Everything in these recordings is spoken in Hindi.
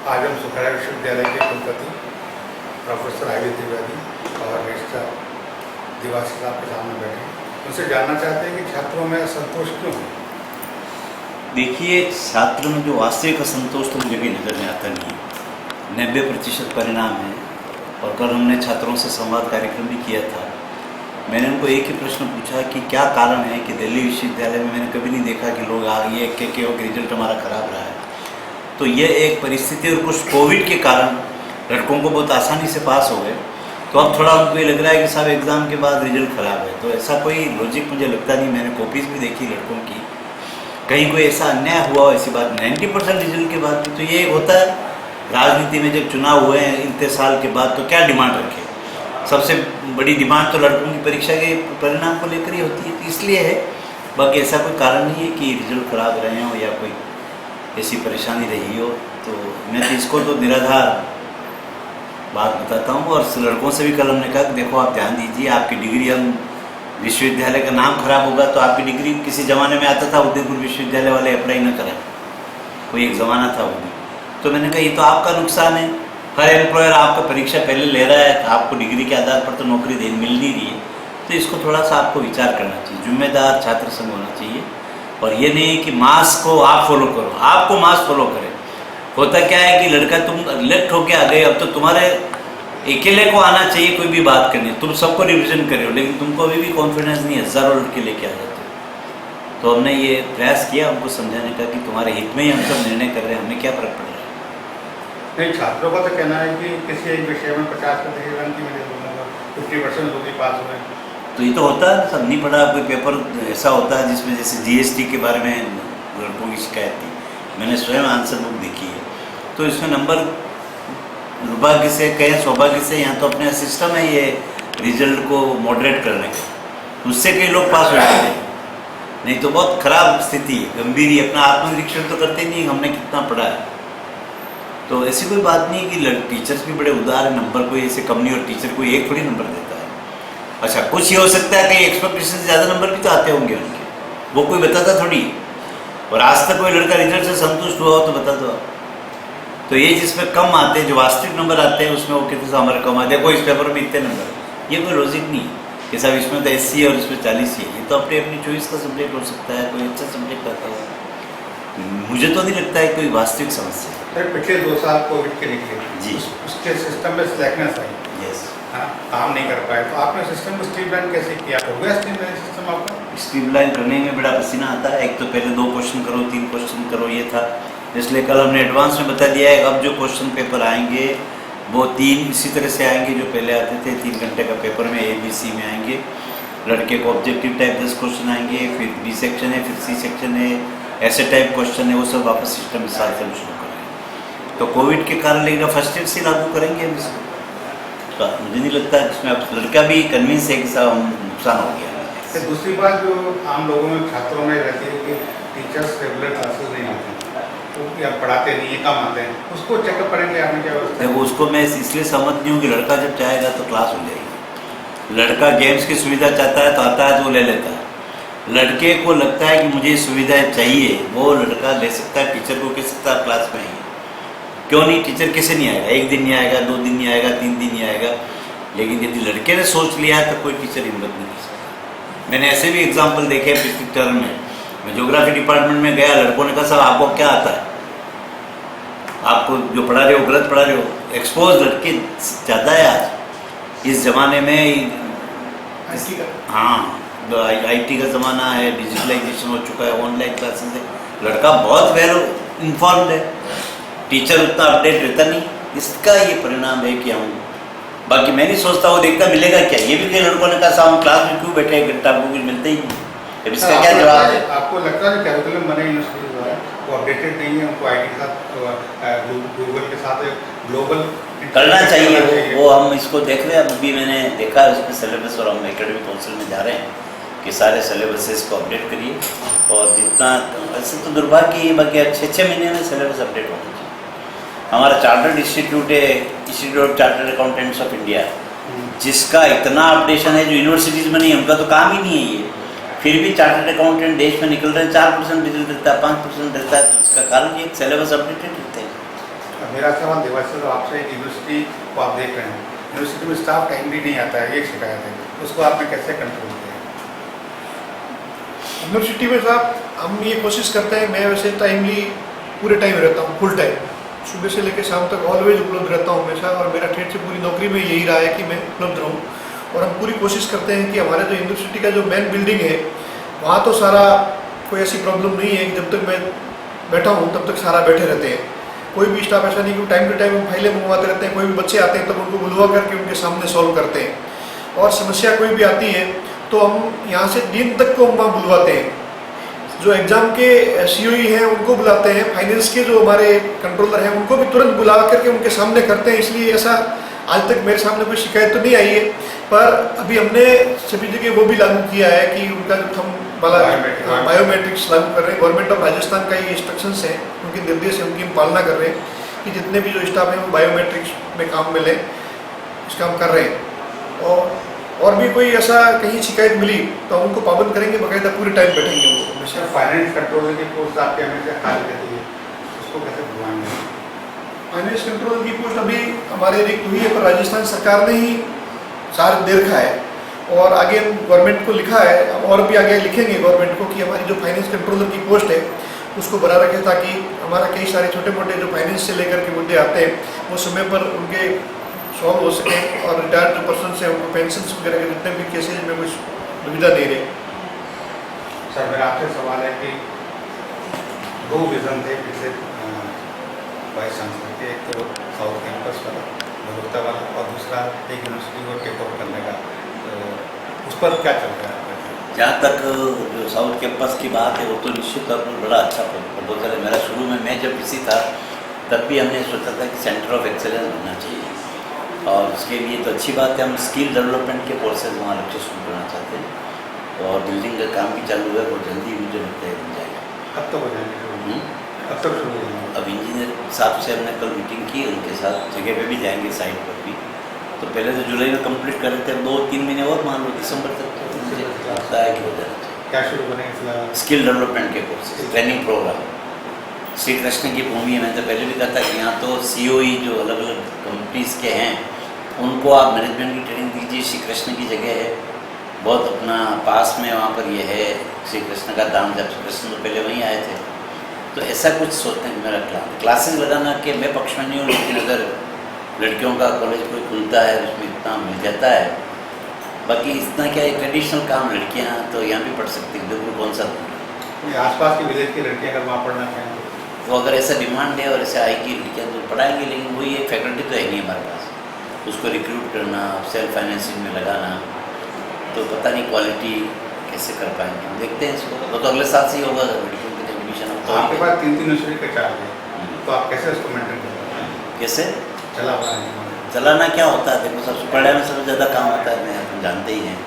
आज हम सुखराय विश्वविद्यालय के कुलपति प्रोफेसर आई त्रिवेदी और रजिस्ट्रार दिवासी साहब के सामने बैठे हैं। उनसे जानना चाहते हैं कि छात्रों में असंतोष क्यों है। देखिए, छात्र में जो वास्तविक असंतोष तो मुझे भी नज़र में आता नहीं है। 90% परिणाम है। और कल हमने छात्रों से संवाद कार्यक्रम भी किया था। मैंने उनको एक ही प्रश्न पूछा कि क्या कारण है कि दिल्ली विश्वविद्यालय में मैंने कभी नहीं देखा कि लोग ये के रिजल्ट हमारा ख़राब रहा है। तो ये एक परिस्थिति और कुछ कोविड के कारण लड़कों को बहुत आसानी से पास हो गए, तो अब थोड़ा उनको ये लग रहा है कि साहब एग्ज़ाम के बाद रिजल्ट ख़राब है। तो ऐसा कोई लॉजिक मुझे लगता नहीं। मैंने कॉपीज़ भी देखी लड़कों की, कहीं कोई ऐसा अन्याय हुआ हो ऐसी बात। 90% रिजल्ट के बाद भी तो ये होता है राजनीति में। जब चुनाव हुए हैं इतने साल के बाद तो क्या डिमांड रखे, सबसे बड़ी डिमांड तो लड़कों की परीक्षा के परिणाम को लेकर ही होती है, तो इसलिए है। बाकी ऐसा कोई कारण नहीं है कि रिजल्ट ख़राब रहे हों या कोई ऐसी परेशानी रही हो। तो मैं तो इसको तो निराधार बात बताता हूँ। और लड़कों से भी कल हमने कहा कि देखो आप ध्यान दीजिए, आपकी डिग्री, हम विश्वविद्यालय का नाम खराब होगा तो आपकी डिग्री किसी ज़माने में आता था उदयपुर विश्वविद्यालय वाले अप्लाई न करें, कोई एक ज़माना था वो भी। तो मैंने कहा ये तो आपका नुकसान है। हर एम्प्लॉयर आपका परीक्षा पहले ले रहा है, आपको डिग्री के आधार पर तो नौकरी मिल नहीं रही है। तो इसको थोड़ा सा आपको विचार करना चाहिए। जिम्मेदार छात्र संघ होना चाहिए। और ये नहीं कि मास को आप फॉलो करो, आपको मास फॉलो करे। होता क्या है कि लड़का तुम लेफ्ट होके आ गए, अब तो तुम्हारे अकेले को आना चाहिए कोई भी बात करनी, तुम सबको रिविजन करे हो, लेकिन तुमको अभी भी कॉन्फिडेंस नहीं है, हज़ारों लड़के लेके आ जाते हो। तो हमने ये प्रयास किया उनको समझाने का कि तुम्हारे हित में ही हम सब निर्णय कर रहे हैं, हमें क्या फर्क पड़ रहा है। नहीं, छात्रों का तो कहना है कि किसी एक विषय में 50% रन की मिले, 50% लोग ही पास हुए। तो ये तो होता है, सब नहीं पढ़ा। कोई पेपर ऐसा होता है जिसमें जैसे GST के बारे में लड़कों की शिकायत थी, मैंने स्वयं आंसर बुक देखी है। तो इसमें नंबर दुर्भाग्य से कहें सौभाग्य से, यहाँ तो अपने सिस्टम है ये रिजल्ट को मॉडरेट करने का, उससे कई लोग पास हो जाते हैं। नहीं तो बहुत ख़राब स्थिति है, गंभीर ही। अपना आत्मनिरीक्षण तो करते नहीं हमने कितना पढ़ा है। तो ऐसी कोई बात नहीं कि टीचर्स भी बड़े उदार हैं, नंबर कोई ऐसे कम नहीं, और टीचर कोई एक थोड़ी नंबर देता है। अच्छा, कुछ ये हो सकता है कि एक्सपेक्टेशन से ज़्यादा नंबर भी तो आते होंगे उनके, वो कोई बताता थोड़ी। और आज तक कोई लड़का रिजल्ट से संतुष्ट हुआ हो तो बता दो आप। तो ये जिसमें कम आते हैं, जो वास्तविक नंबर आते हैं, उसमें वो कितने से हमारे कम आते हैं, कोई इस पेपर में इतने नंबर, ये कोई लॉजिक नहीं है कि साहब इसमें तो 80 है और इसमें 40 ही है। ये तो अपनी अपनी चॉइस का सब्जेक्ट हो सकता है, कोई अच्छा सब्जेक्ट आता है। मुझे तो नहीं लगता है कोई वास्तविक समस्या है। पिछले 2 साल कोविड के निकले जी, उसके सिस्टम में स्लैकनेस आई, यस, हाँ, काम नहीं कर पाए। तो आपने सिस्टम को स्ट्रीमलाइन कैसे किया? हो गया स्ट्रीमलाइन सिस्टम आपका? स्ट्रीमलाइन करने में बड़ा पसीना आता है। एक तो पहले 2 क्वेश्चन करो, 3 क्वेश्चन करो, ये था। इसलिए कल हमने एडवांस में बता दिया है, अब जो क्वेश्चन पेपर आएंगे वो 3 इसी तरह से आएंगे जो पहले आते थे। 3 घंटे का पेपर में ABC में आएंगे। लड़के को ऑब्जेक्टिव टाइप 10 क्वेश्चन आएंगे, फिर B सेक्शन है, फिर C सेक्शन है, ऐसे टाइप क्वेश्चन है, वो सब वापस सिस्टम इस साल से शुरू करेंगे। तो कोविड के कारण लेकिन फर्स्ट ईयर से लागू करेंगे हम इसको। तो मुझे नहीं लगता है इसमें अब लड़का भी कन्विंस है कि साहब नुकसान हो गया। फिर दूसरी बात जो आम लोगों में, छात्रों में रहती है कि टीचर्स रेगुलर क्लासेस नहीं आते, तो या पढ़ाते नहीं है, कम आते हैं, उसको चेकअप करेंगे आपने क्या व्यवस्था? देखो, उसको मैं इसलिए सहमत नहीं हूँ कि लड़का जब चाहेगा तो क्लास हो जाएगी। लड़का गेम्स की सुविधा चाहता है तो आता है तो वो ले लेता है। लड़के को लगता है कि मुझे सुविधाएं चाहिए, वो लड़का ले सकता है, टीचर को कह सकता है क्लास में आइए। क्यों नहीं? टीचर कैसे नहीं आएगा? 1 दिन नहीं आएगा, 2 दिन नहीं आएगा, 3 दिन नहीं आएगा। लेकिन यदि लड़के ने सोच लिया है तो कोई टीचर हिम्मत नहीं कर सकता। मैंने ऐसे भी एग्जाम्पल देखे पिछली टर्म में। मैं ज्योग्राफी डिपार्टमेंट में गया, लड़कों ने कहा साहब आपको क्या आता है, आपको जो पढ़ा रहे हो गलत पढ़ा रहे हो। एक्सपोज लड़के ज़्यादा है आज इस ज़माने में। हाँ, IT का ज़माना है, डिजिटलाइजेशन हो चुका है, ऑनलाइन क्लासेस है, लड़का बहुत वेल इन्फॉर्म्ड है, टीचर उतना अपडेट रहता नहीं। इसका ये परिणाम है कि हम, बाकी मैं नहीं सोचता वो देखता मिलेगा क्या। ये भी कई लड़कों ने कहा साहब क्लास में क्यों बैठे 1 घंटा, आपको कुछ मिलता ही नहीं। अब इसका क्या जवाब है? आपको लगता है कैरिकुलम बने यूनिवर्सिटी द्वारा वो अपडेटेड नहीं है, उनको IT के साथ, गूगल के साथ ग्लोबल करना चाहिए। वो हम इसको देख रहे हैं। अभी मैंने देखा है उसमें सिलेबस, और हम एकेडमिक काउंसिल में जा रहे हैं कि सारे सिलेबसेस को अपडेट करिए। और जितना, ऐसे तो दुर्भाग्य है, बाकी 6-6 महीने में सिलेबस अपडेट होना चाहिए। हमारा चार्टर्ड इंस्टीट्यूट है, institute of chartered accountants of India, जिसका इतना अपडेशन है जो यूनिवर्सिटीज़ में नहीं, उनका तो काम ही नहीं है ये। फिर भी चार्टर्ड अकाउंटेंट देश में निकल रहे हैं, 4% रिजल्ट रहता है, 5% रहता है। तो इसका कारण ये सिलेबस अपडेटेड रहते हैं। मेरा सवाल देवाशीष साहब आपसे, यूनिवर्सिटी को आप देख रहे हैं, यूनिवर्सिटी में स्टाफ टाइमली नहीं आता है, ये शिकायत है, उसको आपने कैसे कंट्रोल किया? यूनिवर्सिटी में साहब हम ये कोशिश करते हैं, मैं वैसे टाइमली पूरे टाइम रहता हूँ, फुल टाइम, सुबह से लेकर शाम तक ऑलवेज उपलब्ध रहता हूँ हमेशा, और मेरा ठेठ से पूरी नौकरी में यही रहा है कि मैं उपलब्ध रहूँ। और हम पूरी कोशिश करते हैं कि हमारे जो यूनिवर्सिटी का जो मेन बिल्डिंग है वहाँ तो सारा कोई ऐसी प्रॉब्लम नहीं है कि जब तक मैं बैठा हूँ तब तक सारा बैठे रहते हैं, कोई भी स्टाफ ऐसा नहीं कि टाइम टू टाइम हम फाइलें मंगवाते रहते हैं, कोई भी बच्चे आते हैं तब उनको बुलवा करके उनके सामने सॉल्व करते हैं, और समस्या कोई भी आती है तो हम यहाँ से डीन तक को वहाँ बुलवाते हैं, जो एग्ज़ाम के COE हैं उनको बुलाते हैं, फाइनेंस के जो हमारे कंट्रोलर हैं उनको भी तुरंत बुला करके उनके सामने करते हैं। इसलिए ऐसा आज तक मेरे सामने कोई शिकायत तो नहीं आई है, पर अभी हमने सभी जगह वो भी लागू किया है कि उनका जो थंब वाला बायोमेट्रिक्स लागू कर रहे हैं। गवर्नमेंट ऑफ राजस्थान का ये इंस्ट्रक्शंस हैं, उनके निर्देश है, उनकी हम पालना कर रहे हैं कि जितने भी जो स्टाफ हैं वो बायोमेट्रिक्स में काम में लें, इसका हम कर रहे हैं। और भी कोई ऐसा कहीं शिकायत मिली तो उनको पाबंद करेंगे, बाकायदा पूरे टाइम बैठेंगे उनको। सर, फाइनेंस कंट्रोलर की पोस्ट आपके हमेशा खाली रहती है, उसको कैसे बुलवाएंगे? फाइनेंस कंट्रोलर की पोस्ट अभी हमारे रिक्त हुई है, पर राजस्थान सरकार ने ही सार दे रखा है, और आगे हम गवर्नमेंट को लिखा है, और भी आगे लिखेंगे गवर्नमेंट को कि हमारी जो फाइनेंस कंट्रोलर की पोस्ट है उसको बना रखें, ताकि हमारा कई सारे छोटे मोटे जो फाइनेंस से लेकर के मुद्दे आते हैं वो समय पर उनके सॉल्व हो सके, और रिटायर्ड जो पर्सन हैं उनको पेंशन वगैरह के जितने भी केसेज में कुछ दुविधा नहीं रहे। सर, मेरा आपसे सवाल है कि 2 विज़न थे पिछले वाइस चांसलर के, एक तो साउथ कैंपस वाला भगवता वाला, और दूसरा एक यूनिवर्सिटी को टेक ओवर करने का, तो उस पर क्या चल रहा है? जहाँ तक जो साउथ कैंपस की बात है वो तो निश्चित तौर पर बड़ा अच्छा प्रपोजल है। मेरा शुरू में मैं जब इसी था तब भी हमने सोचा था कि सेंटर ऑफ एक्सेलेंस बनना चाहिए, और उसके लिए तो अच्छी बात है, हम स्किल डेवलपमेंट के कोर्सेज वहाँ लेक्चर शुरू करना चाहते हैं, और बिल्डिंग का काम भी चालू है, बहुत जल्दी मुझे लगता है बन जाएगा। कब तक हो जाएंगे? कब तक शुरू हो जाएंगे? अब इंजीनियर साहब से हमने कल मीटिंग की, उनके साथ जगह पे भी जाएंगे, साइट पर भी। तो पहले तो जुलाई में कंप्लीट कर रहे थे, 2-3 महीने और मान लो दिसंबर तक तो मुझे लगता है कि हो जाना चाहिए। क्या शुरू करेंगे फिलहाल? स्किल डेवलपमेंट के courses, training program. Shri Krishna की भूमि है, मैंने तो पहले भी कहा था कि यहाँ तो COE जो अलग अलग कंपनीज के हैं उनको आप मैनेजमेंट की ट्रेनिंग दीजिए। श्री कृष्ण की जगह है, बहुत अपना पास में वहाँ पर ये है श्री कृष्ण का धाम, जब श्री कृष्ण तो पहले वहीं आए थे। तो ऐसा कुछ सोचते हैं कि मेरा क्लासेस लगाना के मैं पक्ष में नहीं हूँ, लेकिन अगर लड़कियों का कॉलेज कोई खुलता है उसमें इतना मिल जाता है, बाकी इतना क्या है ट्रेडिशनल काम, लड़कियाँ तो यहाँ भी पढ़ सकती हैं, देखो कौन सा आसपास की विलेज की लड़कियाँ अगर वहाँ पढ़ना चाहें तो अगर ऐसा डिमांड है और ऐसे आएगी लड़कियाँ तो पढ़ाएंगी, लेकिन वही एक फैकल्टी तो है नहीं हमारे पास, उसको रिक्रूट करना, सेल्फ फाइनेंसिंग में लगाना, तो पता नहीं क्वालिटी कैसे कर पाएंगे। हम देखते हैं इसको, वो तो अगले साल से ही होगा लड़कियों के एडमिशन। तो आपके पास 3 यूनिवर्सिटी का चार्ज है, तो आप कैसे उसको मेंटेन कर पाते हैं? कैसे चला पाएंगे? चलाना क्या होता है, देखो सबसे पढ़ाई में सबसे ज़्यादा काम होता है, मैं अपन जानते ही हैं।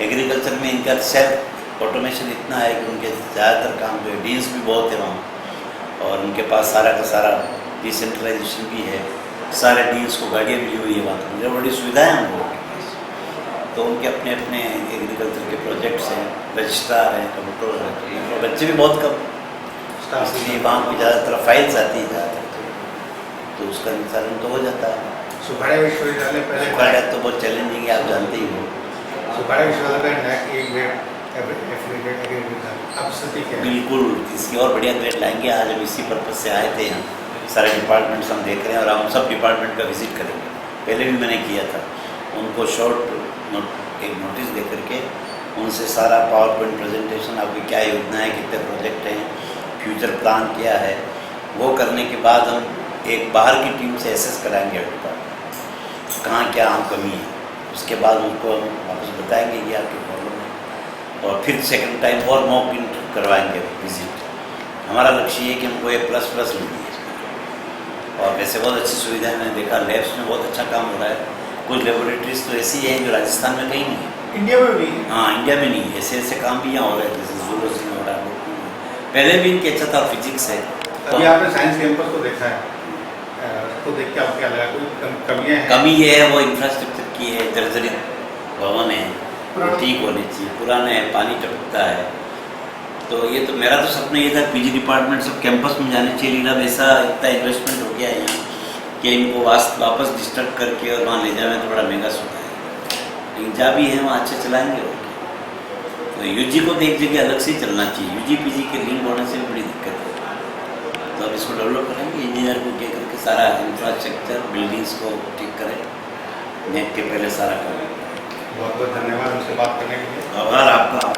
एग्रीकल्चर में इनका सेल्फ ऑटोमेशन इतना है कि उनके ज़्यादातर काम जो है, डीन्स भी बहुत है वहाँ, और उनके पास सारा का सारा डिसेंट्रलाइजेशन भी है, सारे डीन्स को गाड़ियाँ मिली हुई है वहाँ, मुझे बड़ी सुविधाएँ हैं उनको। तो उनके अपने अपने एग्रीकल्चर के प्रोजेक्ट्स हैं, रजिस्ट्रार हैं, कंप्यूटर हैं, और बच्चे भी बहुत कम, इसलिए वहाँ को ज़्यादातर फाइल्स आती है ज़्यादातर, तो उसका निस्तारण तो हो जाता है। सुखाड़ा विश्वविद्यालय पहले सुखाड़ा तो बहुत चैलेंजिंग है, आप जानते ही हो। सुखाड़ा विश्वविद्यालय NAC A grade affiliated agriculture, अब स्थिति क्या है? बिल्कुल इसकी और बढ़िया ग्रेड लाएंगे। आज हम इसी पर्पज से आए थे यहाँ, सारे डिपार्टमेंट्स हम देख रहे हैं, और हम सब डिपार्टमेंट का विजिट करेंगे। पहले भी मैंने किया था, उनको एक नोटिस दे करके उनसे सारा पावर पॉइंट प्रेजेंटेशन, आपकी क्या योजना है, कितने प्रोजेक्ट हैं, फ्यूचर प्लान क्या है, वो करने के बाद हम एक बाहर की टीम से एसेस कराएंगे डिपार्टमेंट कहाँ क्या आम कमी है, उसके बाद उनको हम वापस बताएंगे कि आपकी प्रॉब्लम है, और फिर सेकंड टाइम और मॉक इंटरव्यू करवाएंगे विजिट। हमारा लक्ष्य ये कि हमको A++ मिली है, और वैसे बहुत अच्छी सुविधाएं मैंने देखा, लैब्स में बहुत अच्छा काम हो रहा है। कुछ लेबोरेटरीज तो ऐसी हैं जो राजस्थान में कहीं नहीं है, इंडिया में भी? हाँ, इंडिया में नहीं, ऐसे ऐसे काम भी यहाँ हो रहे हैं, जैसे जूलॉजी में हो रहा है, पहले भी इनके अच्छा था, फिजिक्स है। अभी आपने साइंस कैंपस को देखा है, तो देख के आपको क्या लगा, कोई कमियाँ हैं? कमी ये है, वो इंफ्रास्ट्रक्चर की है, जर्जरित भवन है, वो ठीक होनी चाहिए, पुराने है, पानी टपकता है। तो ये तो मेरा तो सपना ये था PG डिपार्टमेंट सब कैंपस में जाने चाहिए, लेकिन अब ऐसा इतना इन्वेस्टमेंट हो गया है यहाँ कि इनको वापस डिस्टर्ब करके और वहाँ ले जाना तो बड़ा महंगा सौदा है, लेकिन जहाँ भी है वहाँ अच्छे चलाएंगे। और तो यूजी को तो एक जगह अलग से ही चलना चाहिए, यूजी पीजी के लिंक होने से भी बड़ी दिक्कत है। तो अब इसको डेवलप करेंगे, इंजीनियर को कह करके सारा इंफ्रास्ट्रक्चर बिल्डिंग्स को ठीक करें, नेट के पहले सारा करें। बहुत बहुत धन्यवाद हमसे बात करने के लिए। आभार आपका।